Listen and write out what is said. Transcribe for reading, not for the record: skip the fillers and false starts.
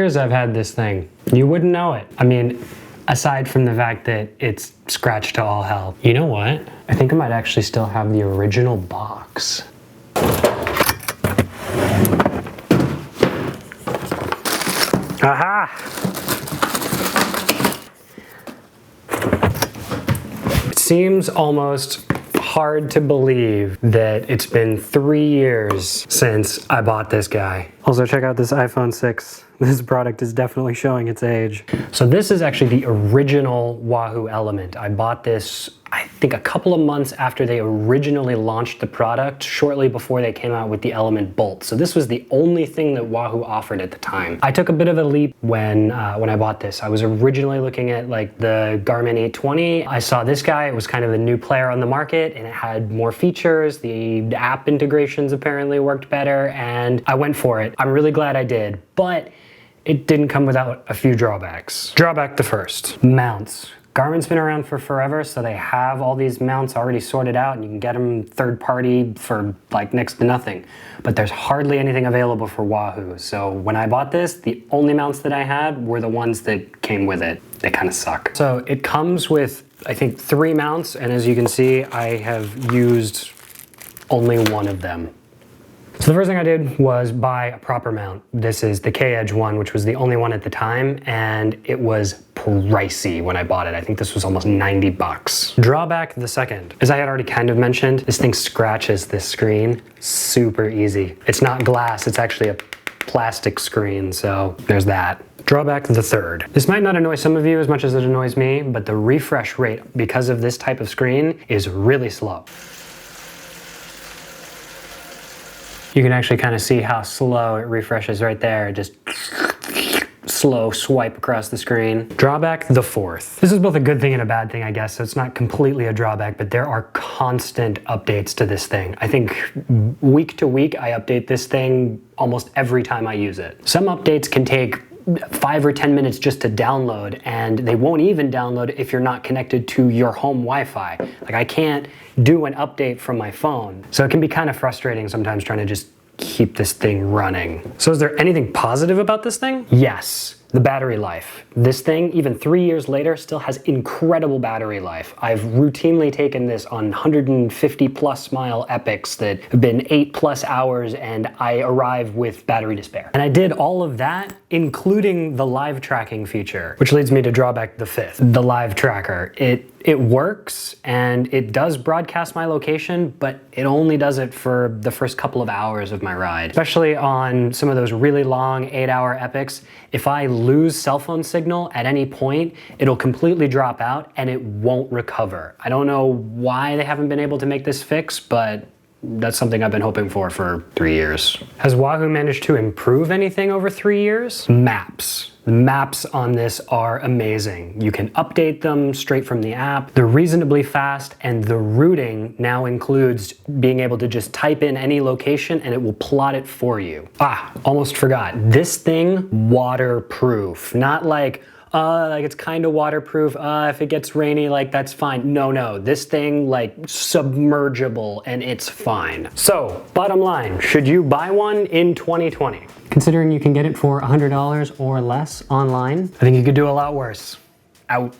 years I've had this thing. You wouldn't know it. I mean, aside from the fact that it's scratched to all hell. You know what? I think I might actually still have the original box. Aha! It seems almost hard to believe that it's been 3 years since I bought this guy. Also, check out this iPhone 6. This product is definitely showing its age. So this is actually the original Wahoo ELEMNT. I bought this, I think, a couple of months after they originally launched the product, shortly before they came out with the ELEMNT Bolt. So this was the only thing that Wahoo offered at the time. I took a bit of a leap when I bought this. I was originally looking at like the Garmin 820. I saw this guy. It was kind of a new player on the market, and it had more features. The app integrations apparently worked better, and I went for it. I'm really glad I did, but it didn't come without a few drawbacks. Drawback the first, mounts. Garmin's been around for forever, so they have all these mounts already sorted out, and you can get them third party for like next to nothing. But there's hardly anything available for Wahoo. So when I bought this, the only mounts that I had were the ones that came with it. They kind of suck. So it comes with, I think, 3 mounts, and as you can see, I have used only one of them. So the first thing I did was buy a proper mount. This is the K-Edge one, which was the only one at the time, and it was pricey when I bought it. I think this was almost 90 bucks. Drawback the second. As I had already kind of mentioned, this thing scratches this screen super easy. It's not glass, it's actually a plastic screen, so there's that. Drawback the third. This might not annoy some of you as much as it annoys me, but the refresh rate because of this type of screen is really slow. You can actually kind of see how slow it refreshes right there. Just slow swipe across the screen. Drawback the fourth. This is both a good thing and a bad thing, I guess, so it's not completely a drawback, but there are constant updates to this thing. I think week to week I update this thing almost every time I use it. Some updates can take 5 or 10 minutes just to download, and they won't even download if you're not connected to your home Wi-Fi. Like, I can't do an update from my phone. So it can be kind of frustrating sometimes trying to just keep this thing running. So is there anything positive about this thing? Yes. The battery life. This thing, even 3 years later, still has incredible battery life. I've routinely taken this on 150 plus mile epics that have been 8+ hours, and I arrive with battery to spare. And I did all of that, including the live tracking feature, which leads me to drawback the fifth, the live tracker. It works and it does broadcast my location, but it only does it for the first couple of hours of my ride. Especially on some of those really long 8-hour epics, if I lose cell phone signal at any point, it'll completely drop out and it won't recover. I don't know why they haven't been able to make this fix, but that's something I've been hoping for 3 years. Has Wahoo managed to improve anything over 3 years? Maps. The maps on this are amazing. You can update them straight from the app. They're reasonably fast, and the routing now includes being able to just type in any location and it will plot it for you. Almost forgot. This thing, waterproof. Not like it's kind of waterproof. If it gets rainy, like, that's fine. No, this thing, like, submergible, and it's fine. So, bottom line, should you buy one in 2020? Considering you can get it for $100 or less online, I think you could do a lot worse. Out.